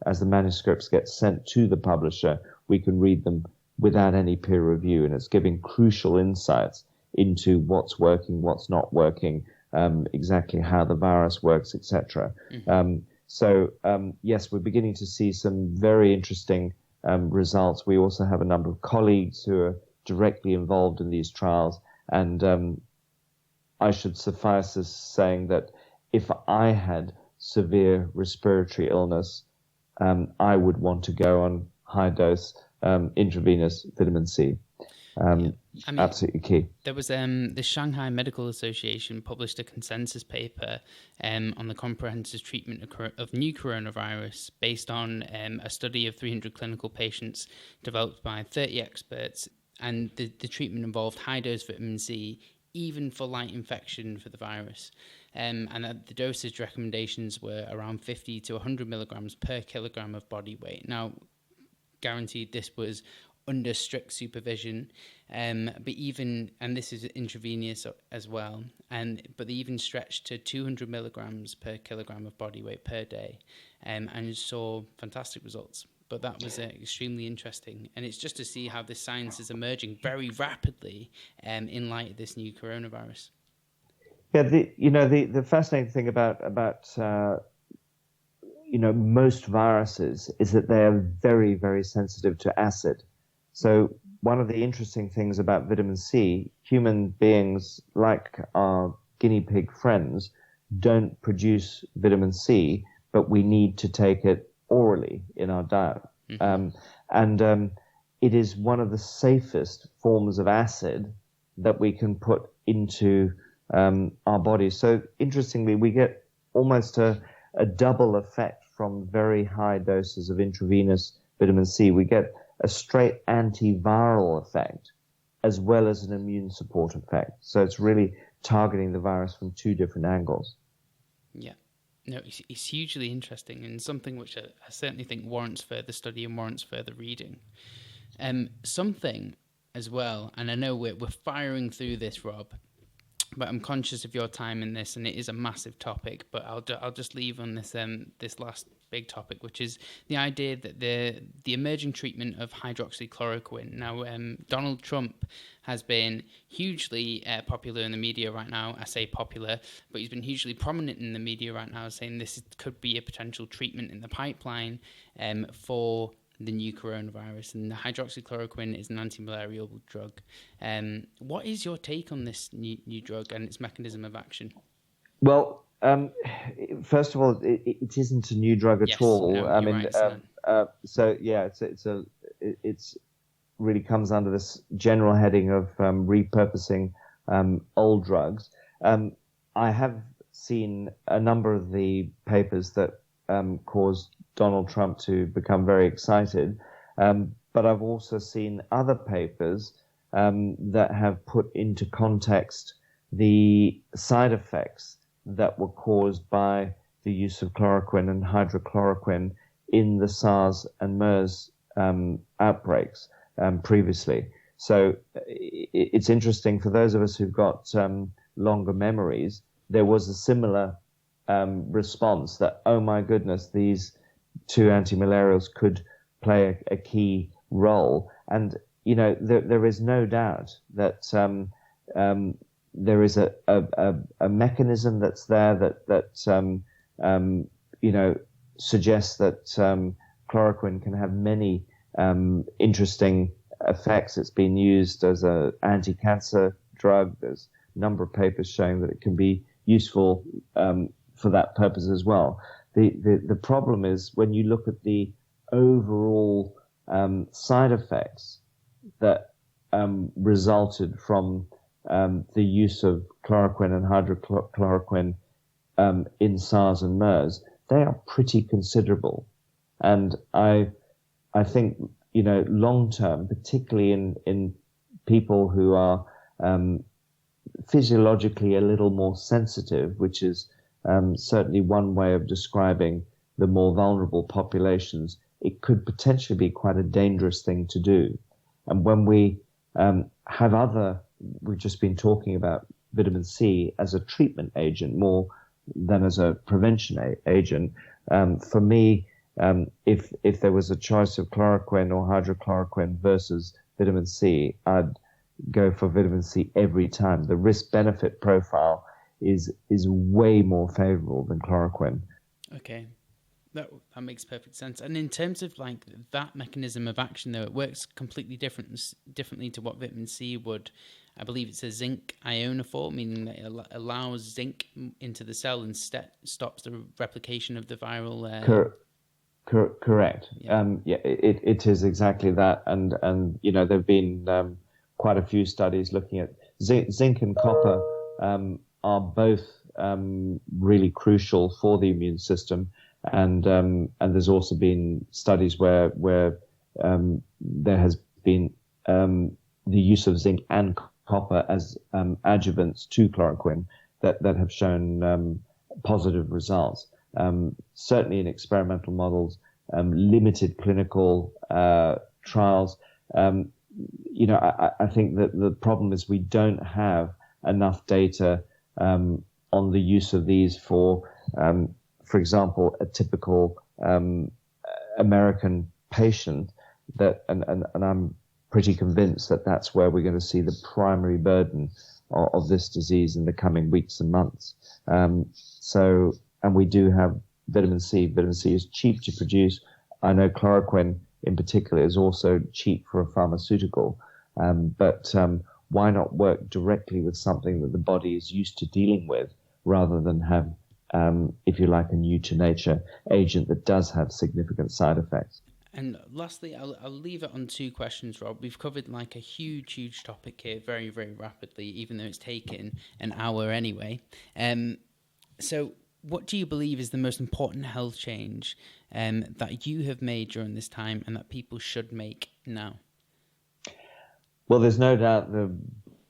As the manuscripts get sent to the publisher, we can read them without any peer review, and it's giving crucial insights into what's working, what's not working, exactly how the virus works, etc. So yes, we're beginning to see some very interesting results. We also have a number of colleagues who are directly involved in these trials, and I should suffice as saying that if I had severe respiratory illness, I would want to go on high dose intravenous vitamin C. Absolutely key. There was the Shanghai Medical Association published a consensus paper on the comprehensive treatment of new coronavirus based on a study of 300 clinical patients developed by 30 experts, and the treatment involved high-dose vitamin C, even for light infection for the virus. And the dosage recommendations were around 50 to 100 milligrams per kilogram of body weight. Now, guaranteed this was under strict supervision, but even, and this is intravenous as well, but they even stretched to 200 milligrams per kilogram of body weight per day, and saw fantastic results. But that was extremely interesting, and it's just to see how this science is emerging very rapidly in light of this new coronavirus. Yeah, the fascinating thing about most viruses is that they are very, very sensitive to acid. So one of the interesting things about vitamin C, human beings, like our guinea pig friends, don't produce vitamin C, but we need to take it orally in our diet. And it is one of the safest forms of acid that we can put into our bodies. So interestingly, we get almost a double effect from very high doses of intravenous vitamin C. We get a straight antiviral effect as well as an immune support effect. So it's really targeting the virus from two different angles. Yeah. No, it's hugely interesting, and something which I certainly think warrants further study and warrants further reading. Something as well, and I know we're firing through this, Rob, but I'm conscious of your time in this, and it is a massive topic. But I'll just leave on this this last big topic, which is the idea that the emerging treatment of hydroxychloroquine. Now, Donald Trump has been hugely popular in the media right now. I say popular, but he's been hugely prominent in the media right now, saying this could be a potential treatment in the pipeline for the new coronavirus, and the hydroxychloroquine is an anti-malarial drug. What is your take on this new drug and its mechanism of action? Well, first of all, it isn't a new drug at all. No, I mean, right, so yeah, it's really comes under this general heading of repurposing old drugs. I have seen a number of the papers that caused Donald Trump to become very excited, but I've also seen other papers that have put into context the side effects that were caused by the use of chloroquine and hydrochloroquine in the SARS and MERS outbreaks previously. So it's interesting for those of us who've got longer memories. There was a similar response that, oh my goodness, these two antimalarials could play a key role. And, there is no doubt that there is a mechanism that's there that suggests that chloroquine can have many interesting effects. It's been used as an anti-cancer drug. There's a number of papers showing that it can be useful for that purpose as well. The problem is when you look at the overall side effects that resulted from the use of chloroquine and hydroxychloroquine in SARS and MERS, they are pretty considerable. And I think, long term, particularly in people who are physiologically a little more sensitive, which is certainly one way of describing the more vulnerable populations, it could potentially be quite a dangerous thing to do. And when we we've just been talking about vitamin C as a treatment agent more than as a prevention agent. For me, if there was a choice of chloroquine or hydrochloroquine versus vitamin C, I'd go for vitamin C every time. The risk-benefit profile is way more favorable than chloroquine. Okay. That makes perfect sense. And in terms of like that mechanism of action, though, it works completely differently to what vitamin C would. I believe it's a zinc ionophore, meaning that it allows zinc into the cell and stops the replication of the viral. Correct. Yeah. It is exactly that. And there've been quite a few studies looking at zinc and copper are both really crucial for the immune system. And there's also been studies where there has been the use of zinc and copper as adjuvants to chloroquine that have shown positive results. Certainly in experimental models, limited clinical trials. I think that the problem is we don't have enough data on the use of these for example, a typical American patient and I'm pretty convinced that that's where we're going to see the primary burden of this disease in the coming weeks and months. And we do have vitamin C. Vitamin C is cheap to produce. I know chloroquine in particular is also cheap for a pharmaceutical. But why not work directly with something that the body is used to dealing with rather than have if you like, a new-to-nature agent that does have significant side effects. And lastly, I'll leave it on two questions, Rob. We've covered like a huge topic here very, very rapidly, even though it's taken an hour anyway. So what do you believe is the most important health change that you have made during this time and that people should make now? Well, there's no doubt the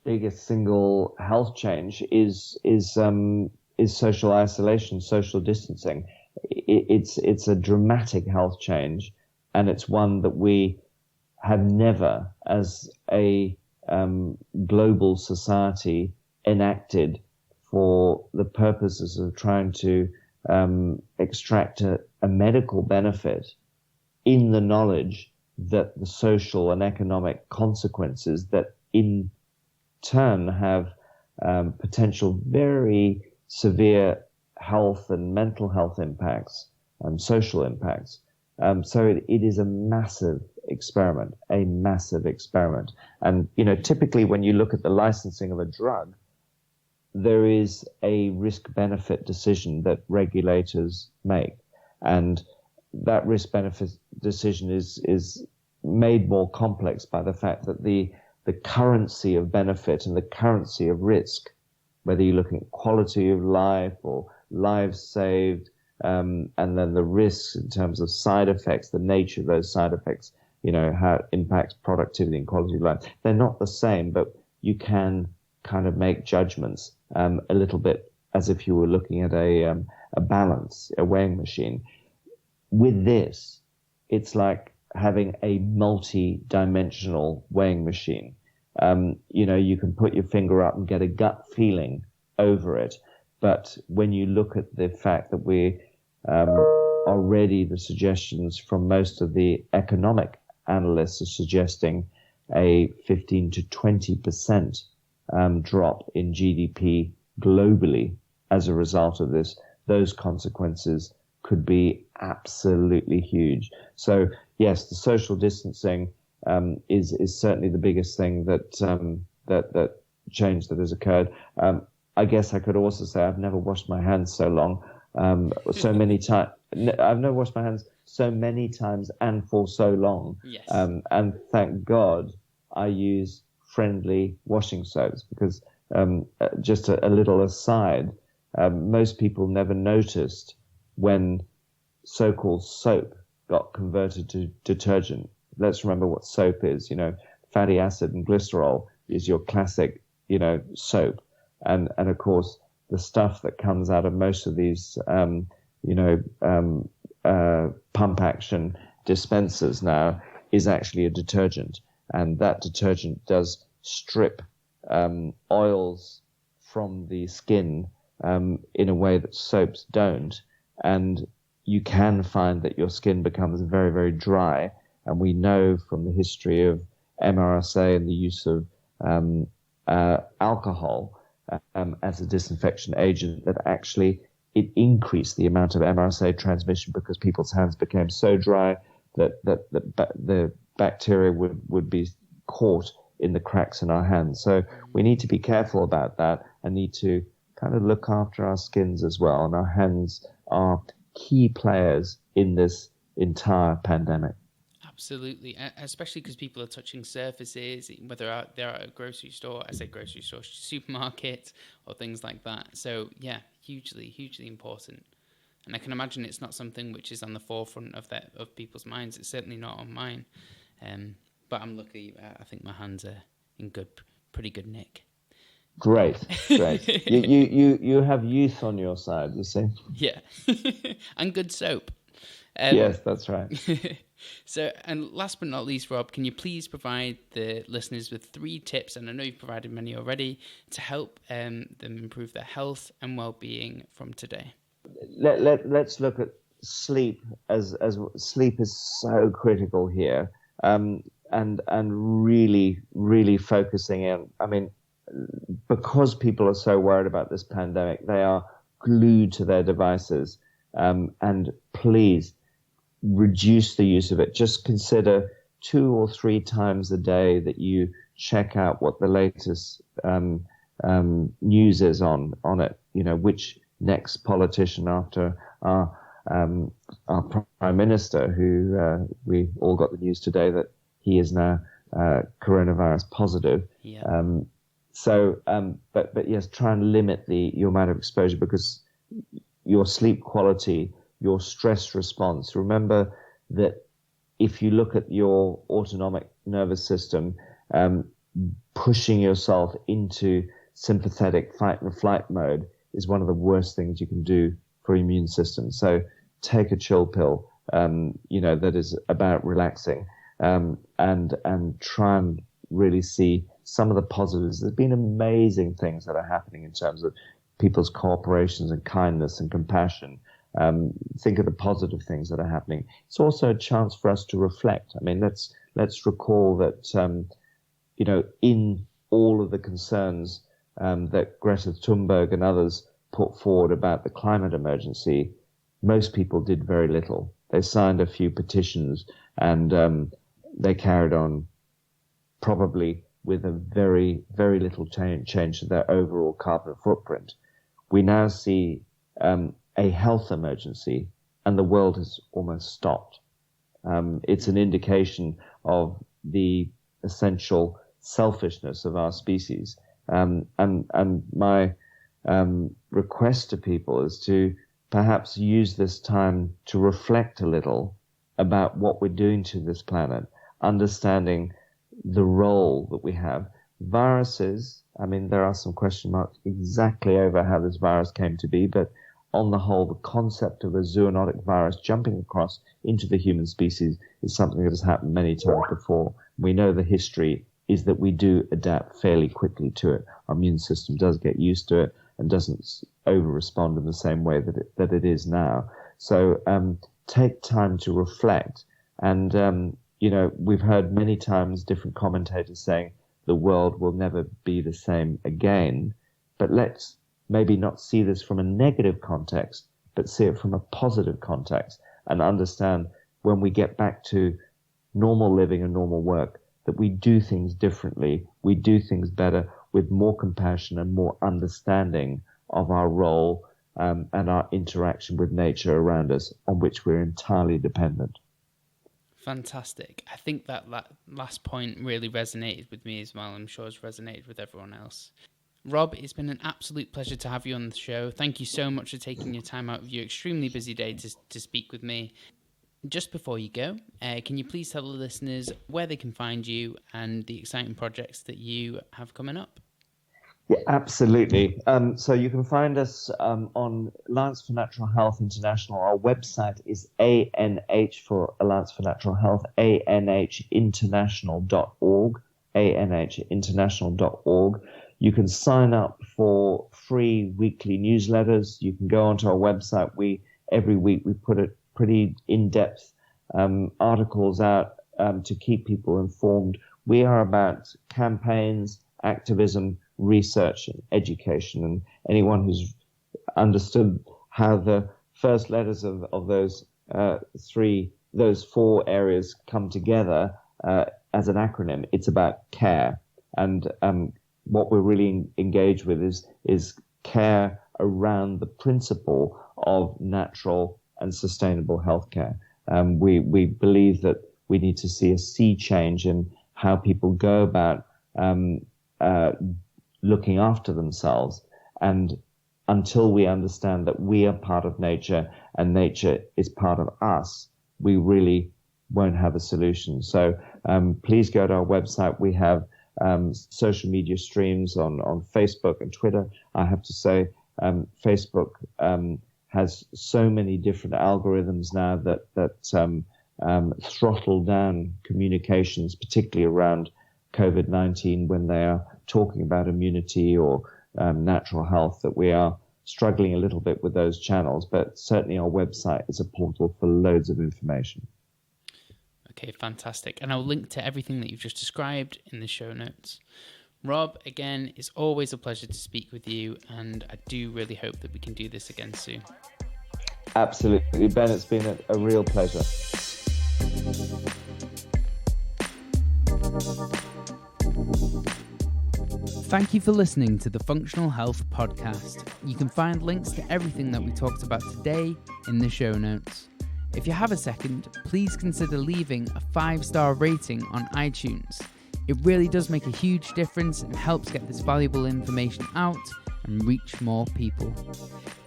biggest single health change is social isolation, social distancing. It's a dramatic health change, and it's one that we have never, as a global society, enacted for the purposes of trying to extract a medical benefit in the knowledge that the social and economic consequences that in turn have potential very severe health and mental health impacts and social impacts. So it is a massive experiment. And, typically when you look at the licensing of a drug, there is a risk-benefit decision that regulators make. And that risk-benefit decision is made more complex by the fact that the currency of benefit and the currency of risk, whether you're looking at quality of life or lives saved, and then the risks in terms of side effects, the nature of those side effects, how it impacts productivity and quality of life. They're not the same, but you can kind of make judgments a little bit as if you were looking at a balance, a weighing machine. With this, it's like having a multi-dimensional weighing machine. You can put your finger up and get a gut feeling over it. But when you look at the fact that already the suggestions from most of the economic analysts are suggesting a 15 to 20% drop in GDP globally as a result of this. Those consequences could be absolutely huge. So yes, the social distancing is certainly the biggest thing that change that has occurred. I guess I could also say I've never washed my hands so long, so many times. I've never washed my hands so many times and for so long. Yes. And thank God I use friendly washing soaps, because just a little aside, most people never noticed when so-called soap got converted to detergent. Let's remember what soap is. Fatty acid and glycerol is your classic, soap. And of course, the stuff that comes out of most of these, pump action dispensers now is actually a detergent. And that detergent does strip oils from the skin in a way that soaps don't. And you can find that your skin becomes very, very dry. And we know from the history of MRSA and the use of alcohol as a disinfection agent that actually it increased the amount of MRSA transmission, because people's hands became so dry that the bacteria would be caught in the cracks in our hands. So we need to be careful about that and need to kind of look after our skins as well. And our hands are key players in this entire pandemic. Absolutely, especially because people are touching surfaces, whether they're at a grocery store, I say grocery store, supermarket, or things like that. So yeah, hugely, hugely important. And I can imagine it's not something which is on the forefront of people's minds. It's certainly not on mine. But I'm lucky. I think my hands are in pretty good nick. Great. You have youth on your side, you see. Yeah, and good soap. Yes, that's right. So, and last but not least, Rob, can you please provide the listeners with 3 tips, and I know you've provided many already, to help them improve their health and well-being from today? Let's look at sleep, as sleep is so critical here, and really, really focusing in. I mean, because people are so worried about this pandemic, they are glued to their devices, and please reduce the use of it. Just consider 2 or 3 times a day that you check out what the latest news is on it. Which next politician after our Prime Minister, who we all got the news today that he is now coronavirus positive. Yeah. But yes, try and limit your amount of exposure, because your sleep quality, your stress response. Remember that if you look at your autonomic nervous system, pushing yourself into sympathetic fight and flight mode is one of the worst things you can do for your immune system. So take a chill pill, that is about relaxing, and try and really see some of the positives. There's been amazing things that are happening in terms of people's cooperations and kindness and compassion. Think of the positive things that are happening. It's also a chance for us to reflect. I mean, let's recall that, in all of the concerns that Greta Thunberg and others put forward about the climate emergency, most people did very little. They signed a few petitions, and they carried on probably with a very, very little change to their overall carbon footprint. We now see a health emergency, and the world has almost stopped. It's an indication of the essential selfishness of our species. And my request to people is to perhaps use this time to reflect a little about what we're doing to this planet, understanding the role that we have. Viruses, I mean, there are some question marks exactly over how this virus came to be, but on the whole, the concept of a zoonotic virus jumping across into the human species is something that has happened many times before. We know the history is that we do adapt fairly quickly to it. Our immune system does get used to it and doesn't over-respond in the same way that it is now. So take time to reflect and we've heard many times different commentators saying the world will never be the same again, but let's maybe not see this from a negative context, but see it from a positive context and understand when we get back to normal living and normal work, that we do things differently, we do things better with more compassion and more understanding of our role and our interaction with nature around us, on which we're entirely dependent. Fantastic. I think that last point really resonated with me as well. I'm sure it's resonated with everyone else. Rob, it's been an absolute pleasure to have you on the show. Thank you so much for taking your time out of your extremely busy day to speak with me. Just before you go, can you please tell the listeners where they can find you and the exciting projects that you have coming up? Yeah, absolutely. So you can find us on Alliance for Natural Health International. Our website is ANH for Alliance for Natural Health, ANHinternational.org, ANHinternational.org. You can sign up for free weekly newsletters. You can go onto our website. Every week we put a pretty in-depth articles out to keep people informed. We are about campaigns, activism, research and education, and anyone who's understood how the first letters of those four areas come together as an acronym, it's about care. And what we're really engaged with is care around the principle of natural and sustainable healthcare. We believe that we need to see a sea change in how people go about looking after themselves. And until we understand that we are part of nature and nature is part of us, we really won't have a solution. So please go to our website. We have social media streams on Facebook and Twitter. I have to say, Facebook has so many different algorithms now that throttle down communications, particularly around COVID-19, when they are talking about immunity or natural health, that we are struggling a little bit with those channels. But certainly our website is a portal for loads of information. Okay, fantastic. And I'll link to everything that you've just described in the show notes. Rob, again, it's always a pleasure to speak with you, and I do really hope that we can do this again soon. Absolutely, Ben, it's been a real pleasure. Thank you for listening to the Functional Health Podcast. You can find links to everything that we talked about today in the show notes. If you have a second, please consider leaving a 5-star rating on iTunes. It really does make a huge difference and helps get this valuable information out and reach more people.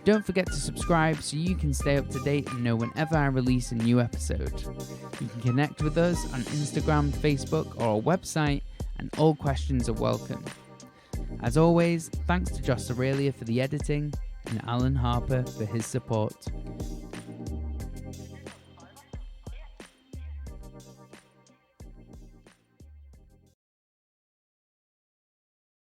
Don't forget to subscribe so you can stay up to date and know whenever I release a new episode. You can connect with us on Instagram, Facebook, or our website, and all questions are welcome. As always, thanks to Joss Aurelia for the editing and Alan Harper for his support.